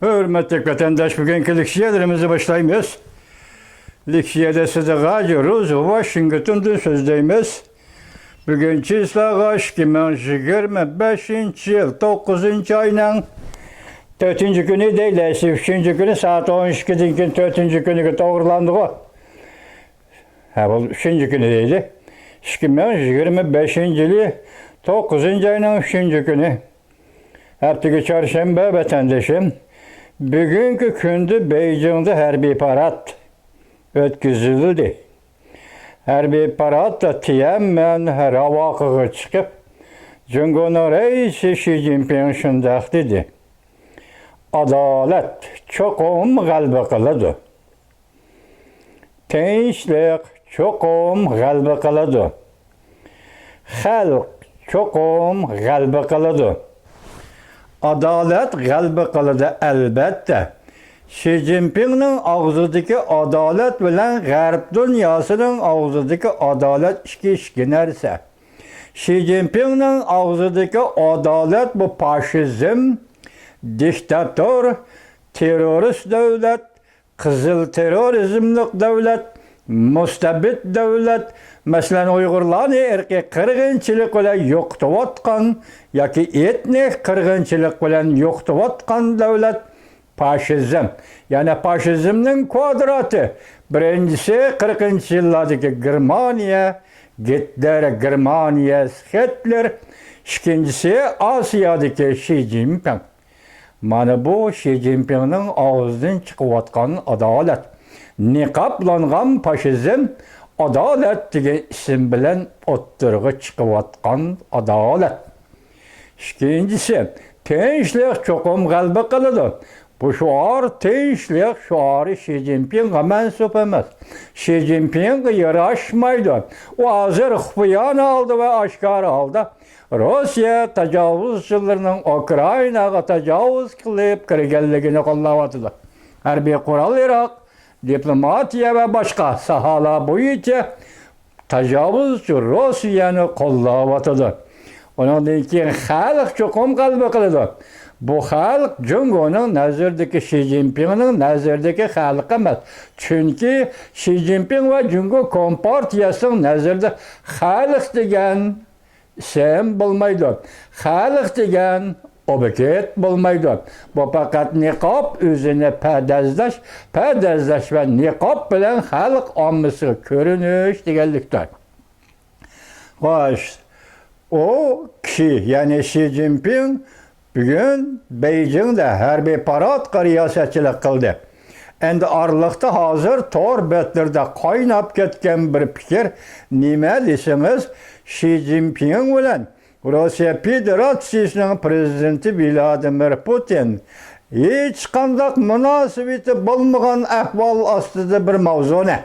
Hürmetli vatandaş, bugünkü liksiyelerimizi başlayımız. Liksiyede size gacırız, Washington'dan sözdeyimiz. Bugün çizlağa 2025 yıl 9. ayının 4. günü değil, 3. günü saat 12'den gün 4. günü doğrulandı o. Bu 3. günü değil. 2025 yılı 9. ayının 3. günü. Haftaki çarşamba vatandaşım, bugünkü gündü Beijing'de harbiy parad ötküzüldü. Harbiy parad da Tiananmen havakıga çıkıp, Cumhurbaşkanı reisi Xi Jinping şundaq dedi. Adalet çokum galba kılıdı. Tinchlik çokum galba kılıdı. Halk çokum galba kılıdı. Adalet galba kılıdı elbette. Xi Jinping'nin ağzıdaki adalet bilen Garp dünyasının ağzıdaki adalet işki nerse. Xi Jinping'nin ağzıdaki adalet bu faşizm, diktatör, terörist devlet, kızıl terörizmlik devlet, mustabid devlet, mesela Uygurlarni erkek kırgınçılık bilen yoqtuvatkan, yoki etnik kırgınçılık bilen yoqtuvatkan devlet, faşizm. Yani faşizmnin kvadratı. Birincisi 40. yıllardaki Germaniya, Hitler. İkincisi Asya'daki Xi Jinping. Mana bu Xi Jinping'nin ağzından çıkıvatkan adalet. Niqablangan faşizm, adalet degan isim bilen o'ttirg'i çıkıvatkan adalet. İkincisi, tinchlik çokum g'alaba qiladi. Bu şuar tinchlik şuarı Xi Jinping'e mensup emas. Xi Jinping'e yaraşmaydı. O hazır xufyan aldı ve aşkar aldı. Rusya tecavüzçilerinin Ukrayna'ya tecavüz kılıp kirgenligini qo'llayapti. Harbiy qurol Irak, diplomatiya ve başka sahalar boyunca tecavüzçi Rusya'nı qo'llayapti. Ondan keyin xalq çokum g'alaba qiladi. Bu halk Cumhur'un nazardaki Xi Jinping'in nazardaki halk emas. Çünkü Xi Jinping ve Cumhur Kompartiyasının nazarda halk degan isim bulmaydı. Halk degan objet bulmaydı. Bu fakat niqab özüne perdazlaş ve niqab bilen halk omması görünüş deganlikdir. Hoş, o kişi yani Xi Jinping bugün Beijing'de harbiy parad riyosetchilik qildi. Endi Aralıkta hazır tor betlarda qaynab ketgan bir fikir nima desamiz, Xi Jinping bilan Rossiya Federatsiyasining prezidenti Vladimir Putin hech qanday munosabati bo'lmagan ahvol ostida bir mavzuni.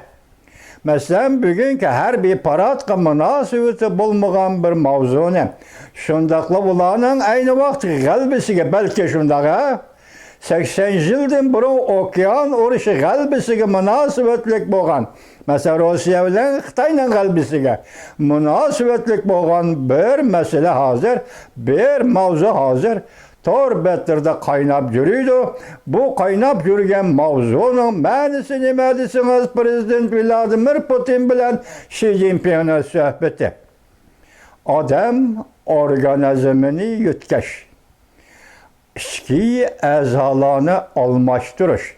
Mesela bugünkü harbiy paradga munosabati bo'lmagan bir mavzuni. Shundaqla bularning ayni vaqt g'albisiga balki shundaqa 80 yildan burun okean urushi g'albisiga munosabatlik bo'lgan. Mesela Rossiya bilan Xitoyning g'albisiga munosabatlik bo'lgan bir masala hozir, bir mavzu hozir tor betlarda qaynab yürüydü. Bu qaynab yürüyen mavzunun ma'nisi nima desangiz, Prezident Vladimir Putin bilan Xi Jinping'ning suhbati. Odam organizmini yutkash, ichki a'zolarni almashtirish.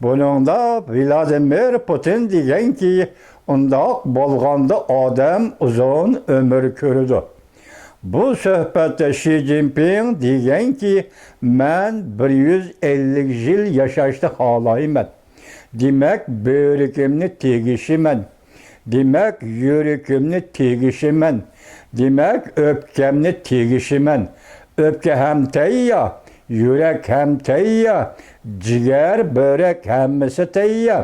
Buningda Vladimir Putin deganki, undoq bo'lganda odam uzun umr ko'radi. Bu suhbatda Xi Jinping deganki, men 150 yil yashashni xohlayman. Demak, börekimni tegishman. Demak, yurakimni tegishman. Demak, o'pkamni tegishman. O'pka ham tayyor, yurak ham tayyor, jigar, börek hammasi tayyor.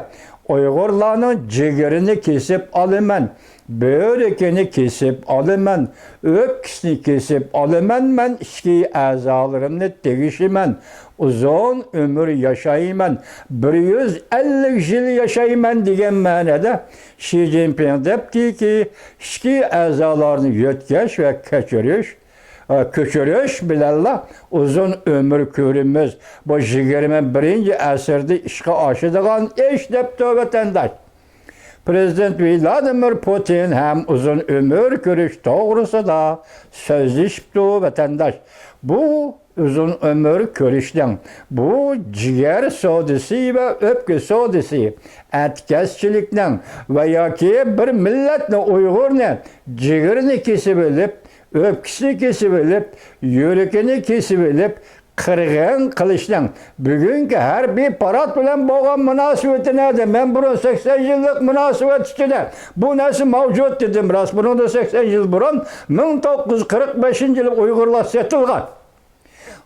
Uyg'urlarning jigarini kesib olaman. Börekini kesip alıman, öpkisini kesip alıman, men ichki a'zolarimni tegishman. Uzun ömür yaşayman, 150 yıl yaşayman degan ma'noda Xi Jinping debdi ki, ichki a'zolarni yutkash va kechirish köçürüş bilenler uzun ömür körümüz. Bu 21. asırda işe aşıdığan iş depti vatandaş. Prezident Vladimir Putin hem uzun ömür görüş doğrusu da sözleşti vatandaş. Bu uzun ömür görüşten, bu ciğer sodisi ve öpkü sodisi, etkesçilikten veya ki bir milletle Uygur'la ciğerini kesibilip, öpküsü kesibilip, yürekini kesibilip, kırgın kılıçtan bugünkü her bir parat bilen boğan münasebeti nerede? Ben bunun 80 yıllık münasebet üstüne bu nasıl mevcut dedim. Rast bunun da 80 yıl burun 1945 yıl Uygurlar setilgan.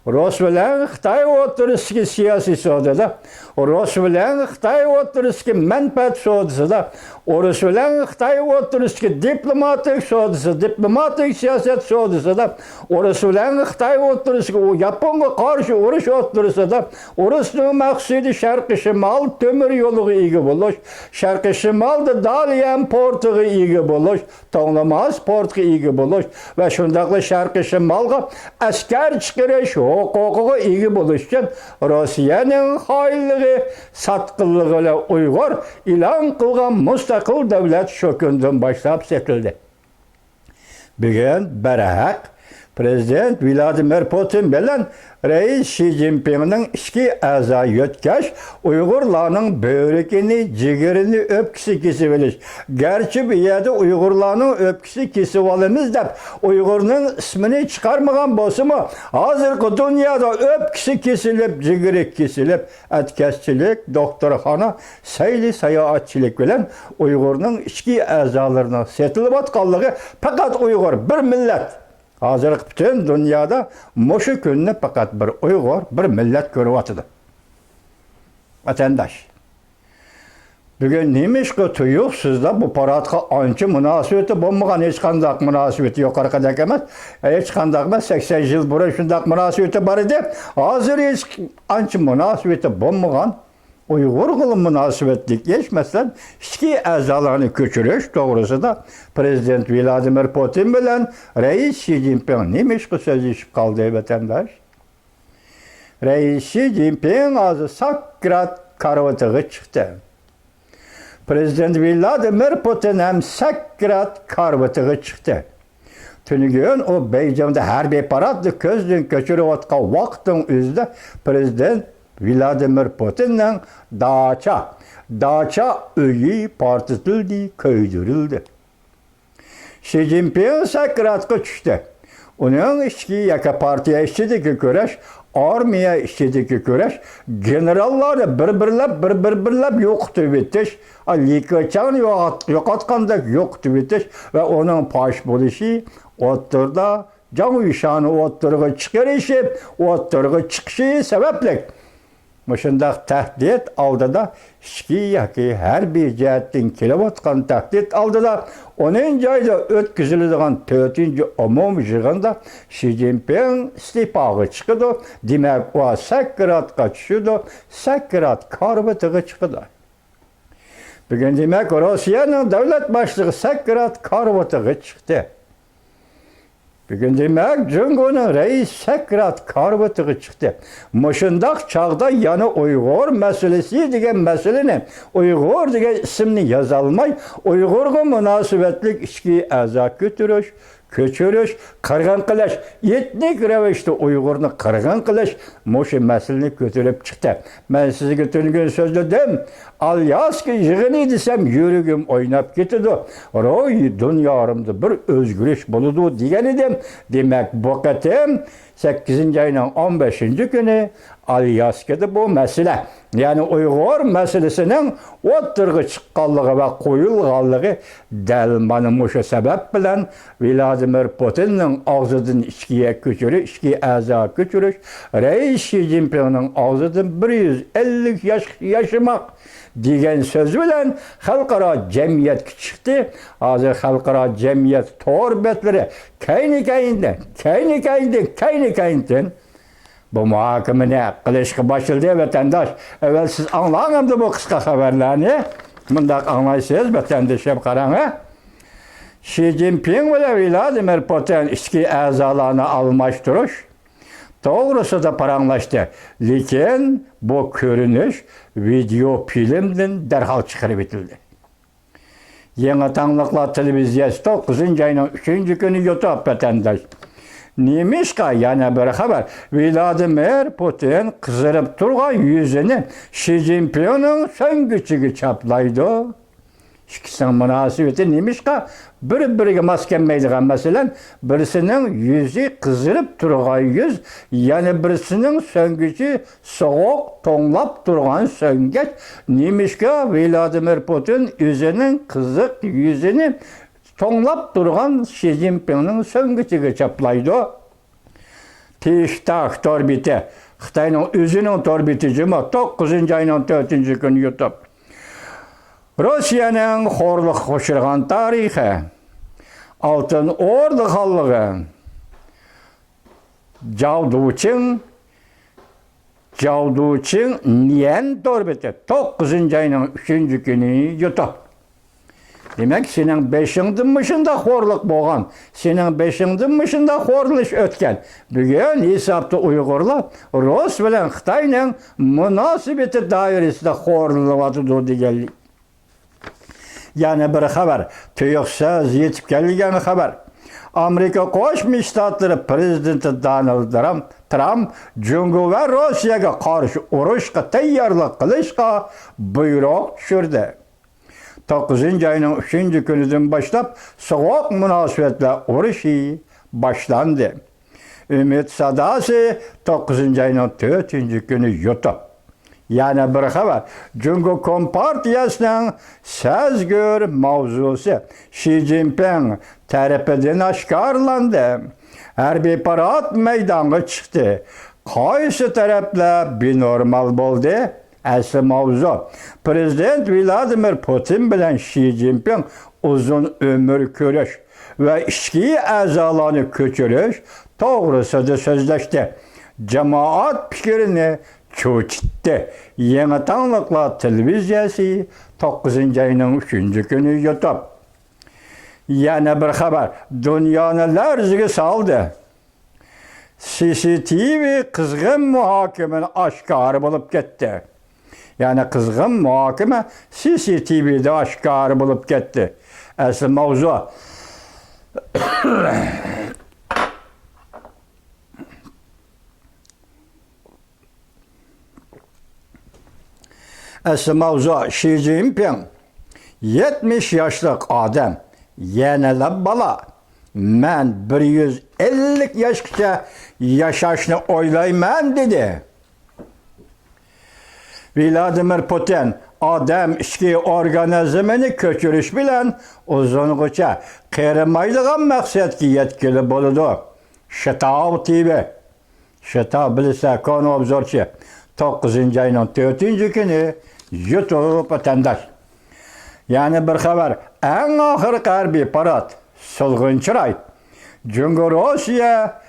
Rus bilen Xitay oturuski siyasi sodada, Rus bilen Xitay oturuski menfaat sodasida, Rus bilen Xitay oturuski diplomatik sodası, diplomatik siyaset sodasida, Rus bilen Xitay oturuski Japonga karşı uruş oturusida, Rus'un maksudi Şarkı Şimal tömür yolu igi buluş, Şarkı Şimal'da Dalian portu igi buluş, Tonlamaz portu igi buluş ve şundaklı Şarkı Şimal'a asker çıkarış hukuku igi buluş için Rusya'nın haylılığı, satqınlığıyla Uygur ilan kılgan müstakil devlet şökünden başlayıp sekildi. Bugün berahak Prezident Vladimir Putin bilen Reis Xi Jinping'in iki aza yötkaş Uygurlarının börekini, ciğerini öpkisi kesiveliş. Gerçi bir yerde Uygurlarının öpkisi kesivalimiz de Uygur'un ismini çıkarmayan bosu mu? Hazırki dünyada öpkisi kesilip, ciğeri kesilip, etkesçilik, doktorhana, sayılı seyahatçilik bilen Uygur'un iki azalarına setilip atkallığı fakat Uygur bir millet. Hazırlık bütün dünyada moşu gününü fakat bir Uygur, bir millet görüvatıdı. Vatandaş. Bugün neymiş ki tuyuk sizde bu paratka ançı münasebeti bulmayan hiç kandak münasebeti yukarıda demez. Hiç kandak mı 80 yıl buraya şundak münasebeti var idi. Hazır hiç ançı münasebeti bulmayan Uygur kılın münasebetlik geçmezsen iki azalarını köçürüş doğrusu da Prezident Vladimir Putin bilen Reis Xi Jinping neymiş ki sözleşip kaldı vatandaş? Reis Xi Jinping azı sakrat karvatığı çıktı. Prezident Vladimir Putin hem sakrat karvatığı çıktı. Tünügün o Beycan'da her bir paratlı közlün köçürü otka vaktın üzde Prezident Vladimir Putin'den Daça öyi partitildi, köydürüldü. Xi Jinping sakratga düştü. Onun işki yaka partiya işçideki köreş, armiya işçideki köreş, generalları birbirlep yoktu bitiş, Likaçan yokatkandak yoktu bitiş ve onun paş buluşu oturda can üşanı oturga çıkarışı, oturga çıkışı sebeplik. Muşundak tehdit aldı da işki yaki her bir cihetten kilovatkan tehdit aldı da onun cayda ötküzülüdüğün 4. umum jığında Xi Jinping istifağı çıkıdı. Demek o sakrat kaçışıdı, sakrat karbatığı çıkıdı. Bugün demek Rusya'nın devlet başlığı sakrat karbatığı çıktı. Bugün demek Cungo'nun reis sakrat karbatığı çıktı. Muşundak çağda yanı Uygur meselesi degen meselenin Uygur degen isimni yazalmay, Uygur'a münasebetlik içki azak götürüş, köçürüş, kırgın kılış, etnik revişte Uygur'unu kırgın kılış, muşu meselini götürüp çıktı. Ben sizi götürün sözledim. Al yaz ki yığını desem yürügüm oynap gitti. Roy dünyarımda bir özgürlük buludu diyen idim. Demek bu katem 8. ayının 15. günü Alyaska'da bu mesele. Yani Uygur meselesinin oturgu çıkkallığı ve koyulgallığı delmanı şu sebep bilen Vladimir Putin'in ağzıdın içkiye köçürü, içki aza köçürüş, Reis Xi Jinping'in ağzıdın 150 yaşamak diyen söz bilen halkara cemiyet çıktı. Hazır halkara cemiyet torbetleri kayni bu muhakemene kılışkı başladı vatandaş. Evet siz anlayın bu kısa haberlerini. Bundak anlaysınız vatandaş hep karanı. Xi Jinping bilan Vladimir Putin ichki a'zolarni almashtirish to'g'risida paranglashdi. Lekin bu ko'rinish video filmdan darhol chiqarib etildi. Yangi Tangliklar televiziyasi 9-oyning 3-kuni YouTube vatandosh. Nemishqa yana bir xabar. Vladimir Putin qizarib turgan yuzini Xi Jinpingning so'nggichiga chaplaydi. İkisining munosabati nemishqa bir-biriga mos kelmaydigan, masalan, birisining yuzi qizarib turgan yuz, yana birisining so'nggichi sovuq, to'nglab turgan so'ngach. Nemishqa Vladimir Putin o'zining qiziq yuzini to'nglab turgan Xi Jinpingning so'nggichiga chaplaydi. TikTok torbiti, Xitoyning o'zining torbiti 9-oyning 4-kuni YouTube. Rossiyaning xo'rliq qo'shilgan tarixi, Oltin O'rda xonligi, Zhao Duqing Nian torbiti 9-oyning 3-kuni YouTube. Demek senin 5-mışında xo'rliq bo'lgan, senin 5-mışında xo'rlish o'tgan. Bugun hisobda Uyg'urlar Rus bilan Xitoyning munosabati doirasida xo'rliqyapti deganlik. Yana bir xabar, tuyuqsiz yetib kelgan xabar. Amerika Qo'shma Shtatlari prezidenti Donald Trump Jungo va Rossiyaga qarshi urushga tayyorlik qilishga buyruq tushirdi. 9-oyning 3-kunidan boshlab sovuq munosabatlar urushi boshlandi. Umid sadosi 9-oyning 4-kuni YouTube. Yana bir xabar. Jungo Kompartiyasining sazgur mavzusi Xi Jinping tarafidan oshkorlandi. Harbiy parad maydonga chiqdi. Qaysi taraflar benormal bo'ldi? Asli mavzu. Prezident Vladimir Putin bilan Xi Jinping uzun ömür ko'rish va ichki a'zolarni ko'chirish to'g'risida so'zlashdi. Jamoat fikrini cho'chitdi. Yangi Tangliklar televiziyasi 9-oyning 3-kuni YouTube. Yana bir xabar, dunyoni larziga soldi. CCTV qizg'in muhokamani oshkor bo'lib ketdi. Yani qizg'in muhokama CCTV'da oshkor bo'lib ketdi. Asli mavzu Xi Jinping 70 yoshlik odam, yana bala. Men 150 yoshgacha yashashni o'ylayman dedi. Vladimir Putin odam ichki organizmini ko'chirish bilan uzungacha qerimaydigan maqsadga yetkilib bo'ladi. Shitov TV. Shitov bilsa konobzorchi 9-oyning 4-kuni YouTube vatandosh. Yani bir xabar. Eng oxirgi harbiy parad So'lg'in chiroy. Jungo Rossiya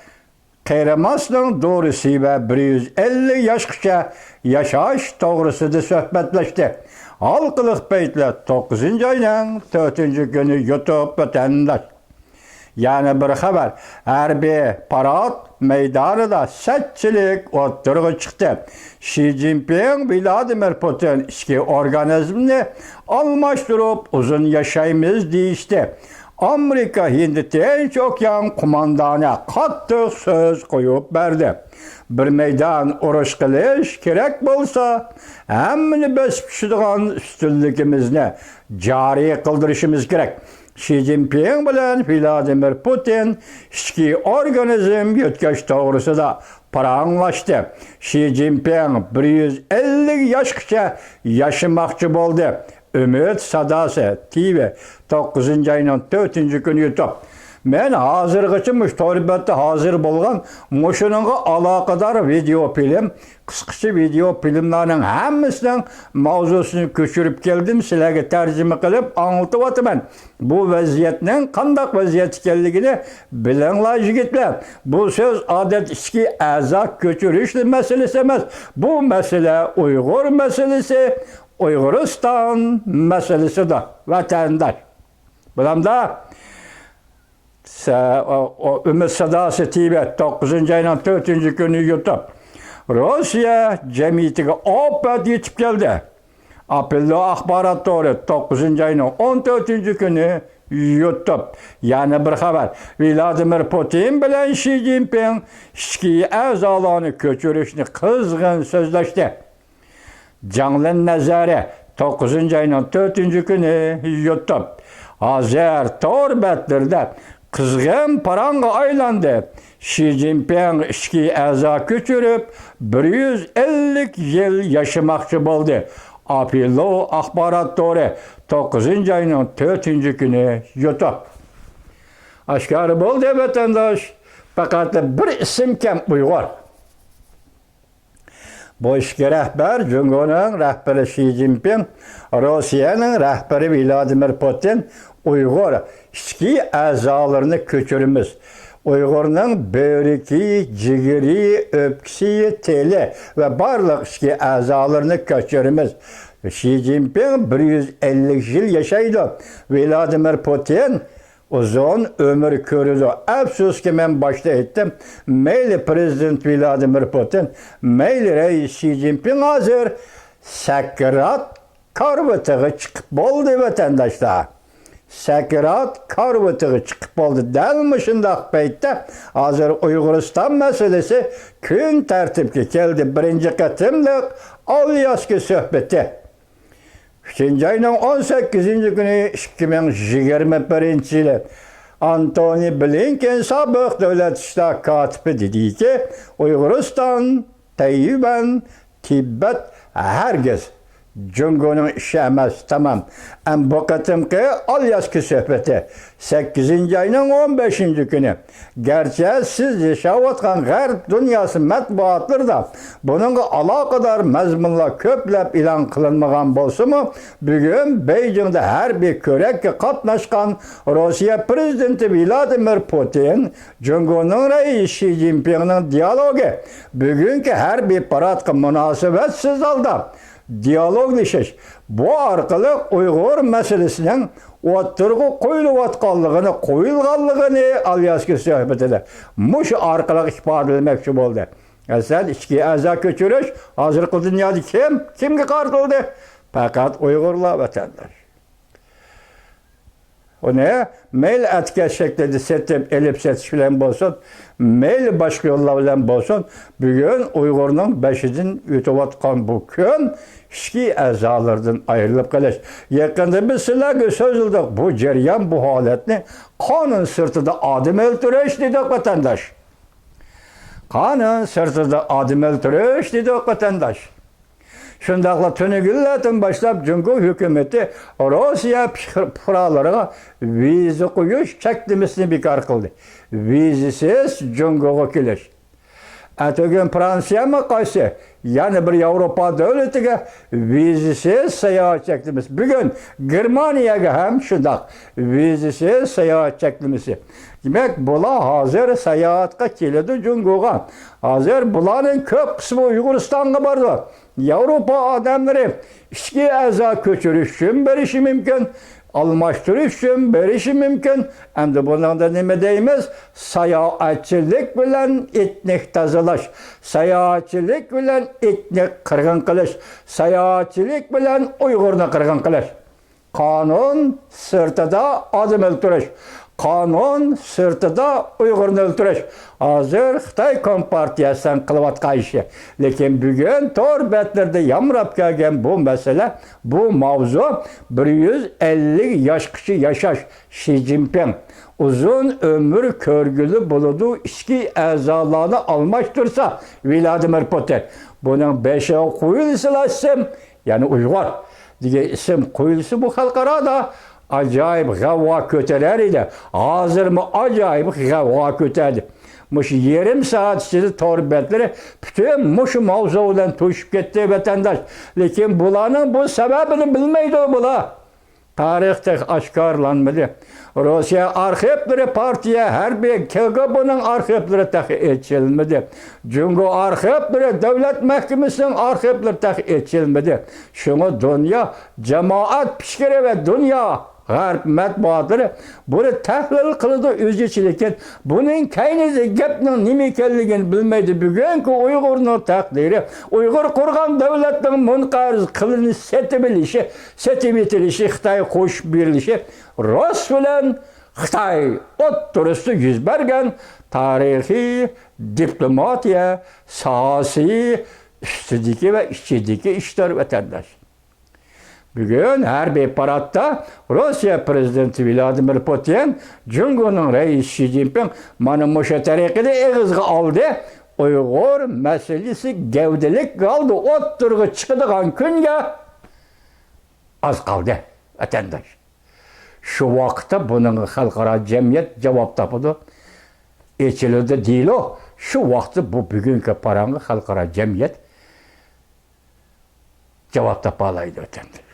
qerimasning doğrusu ve 150 yoshgacha yashash to'g'risida suhbatlashdi. Halqiliq paytlar 9-oyning 4-kuni YouTube vatandosh. Yani bir xabar. Harbiy parad maydonida satchilik o'tirg'i chiqdi. Xi Jinping Vladimir Putin ichki organizmni almashtirib uzun yashaymiz deyishdi. Amerika Hindi Tinch okean qo'mondoni qattiq so'z qo'yib berdi. Bir maydon urush qilish kerak bo'lsa, hammani bosib tushadigan ustunligimizni joriy qildirishimiz kerak. Xi Jinping bilan Vladimir Putin ichki organizm yetkash to'g'risida paranglashdi. Xi Jinping 150 yoshgacha yashamoqchi bo'ldi. Umid sadosi TV 9-oyning 4-kuni YouTube. Men hozirgacha mushtoribatda hozir bo'lgan mushuninga aloqador video film, qisqacha video filmlarning hammasining mavzusini ko'chirib keldim, sizlarga tarjima qilib anlatib o'taman. Bu vaziyatning qanday vaziyat ekanligini bilinglar yigitlar. Bu so'z odat ichki a'zo ko'chirish masalasi emas. Bu masala Uyg'ur masalasi, Uyg'uriston masalasidir vatandosh. Bulamda Ümit Sadası TV 9. ayının 4. günü YouTube. Rusya cemiyetiga opet yetib keldi. Apillo axborot to'g'ri 9. ayının 14. günü YouTube. Yani bir xabar. Vladimir Putin bilan Xi Jinping ichki a'zolarni ko'chirishni qizg'in so'zlashdi. Canlı Nazari 9. ayının 4. günü YouTube. Hozir tor betlerinde qizg'in paranga aylandı. Xi Jinping ichki a'zo ko'chirib 150 yil yashamoqchi bo'ldi. Apillo axborot to'g'ri 9. ayının 4. günü YouTube. Aşkar bo'ldi vatandaş. Fakat bir isim kam Uyg'ur. Bu ishga rahbar Jungoning rahbari Xi Jinping, Rossiyaning rahbari Vladimir Putin Uyg'ur ichki a'zolarini ko'chiramiz. Uyg'urning böbreki, jigiri, öpkisi, teli ve barliq ichki a'zolarini ko'chiramiz. Xi Jinping 150 yil yashaydi. Vladimir Putin uzun ömür ko'rdi. Afsuski men boshda aytdim. Mayli prezident Vladimir Putin, mayli rais Xi Jinping hozir sakrat karvatiga chiqib bo'ldi vatandoshlar. Sakrat karvatiga chiqib bo'ldi. Dal shundaq paytda hozir Uyg'uriston masalasi kun tartibga keldi. Birinchi qatimliq Alyaska suhbati. 3. ayının 18. günü 2021 yılı Antony Blinken sabık devlet işler katibi dedi ki Uyg'uriston, Tayvan, Tibet herkes Jungo'nun işi emas, tamam. Bu qatimki Alyaska suhbati 8. ayının 15. günü. Gerçi siz yaşayotgan g'arb dünyası matbuatlarda bununla alakadar mazmunlar ko'plab e'lon qilinmagan bo'lsa-mu, bugun Beijingda harbiy ko'rakka qatnashgan Rossiya prezidenti Vladimir Putin, Jungo'ning raisi Xi Jinpingning dialogi bugungi harbiy paradga munosabatsiz holda diyaloglashish. Bu orqali Uyg'ur masalasining o'tirg'i qo'yilayotganligini, qo'yilganligini Alyaska suhbatida mush orqali ifodalamoqchi bo'ldi. Asal ichki a'zo ko'chirish hozirgi dunyoda kimga qartildi? Faqat Uyg'urlar vatandosh. Onu mail atkash şeklinde setip elip setiş bilen bolsun, mail başka yollar bilen bolsun, bugün Uygur'un beşidin ötüvatkan bu gün işki a'zolardan ayrılıp qilish. Yakında biz sizlarga sözüldük bu ceryan, bu haletni qonun sırtida adam öldürüş dedik vatandaş. Qonun sırtida adam öldürüş dedik vatandaş. Şundaqla tönügüllerden başlap Jungo hükümeti Rusya fuqarolariga viza qo'yish cheklimasini bekor qildi. Vizasiz Jungoga kelish. Atogin Fransiyami qaysi? Yani bir Avrupa devletiga vizasiz sayohat cheklimasi. Bugun Germaniyaga ham shundaq vizasiz sayohat cheklimasi. Demek bular hozir sayohatga keladi Jungoga. Hozir bularning ko'p qismi Uyg'uristonga bordi. Avrupa adamları ichki a'zo ko'chirish uchun berishi mumkin, almashtirish uchun berishi mumkin. Endi bundan nima deymiz? Sayohatchilik bilan etnik tozalash, sayohatchilik bilan etnik qirg'in qilish, sayohatchilik bilan Uyg'urni qirg'in qilish. Qonun sirtida odam o'ldirish. Qonun sırtida Uyg'urni o'ldirish. Hozir Xitoy Kompartiyasidan qilayotgan ishi. Lekin bugun tor betlarda yamrab kelgan bu mesele, bu mavzu 150 yoshgacha yashash Xi Jinping uzun ömür ko'rgili bo'ladi, ichki a'zolarni almashtirsa Vladimir Putin. Bunun 5'e qo'yilsa lazım, yani Uyg'ur degan ism qo'yilsa bu xalqarada acayip g'avva ko'tarar edi. Hozirmi acayip g'avva ko'tardi. Mush yarım saat içinde torbetleri bütün muş mavzudan to'shib ketdi vatandaş. Lekin bularning bu sebebini bilmaydi bular. Tarixda oshkorlanmadi. Rossiya arxivlari partiya harbiy KGB'ning arxivlari etilmadi. Jungo arxivlari davlat mahkamasining arxivlari etilmadi. Shuni dunyo jamoat fikri ve dünya G'arb matbuotlari buni tahlil qildi o'zichilikdan. Buning kaynida gapning nima ekanligini bilmaydi. Bugungi Uyg'urning taqdiri, Uyg'ur qurgan davlatning munqariz qilinish, setib etilishi, Xitoy qo'shib berilishi rost bilan Xitoy o'ttirisi yuz bergan tarixiy diplomatiya, siyosiy, ustidagi va ichidagi ishlar vatandosh. Bugün her bir paradda Rusya Prezidenti Vladimir Putin, Cumhur'un reisi Xi Jinping mana muşa tariqada egizga aldı. Uyghur meselesi gevdelik kaldı. O'ttirg'i chiqadigan kunga az kaldı vatandaş. Şu vaqtda buning xalqaro jamiyat javob topadi. Echiladi deyil o. Şu vaqtda bu bugungi parangi xalqaro jamiyat javob topa oladi vatandaş.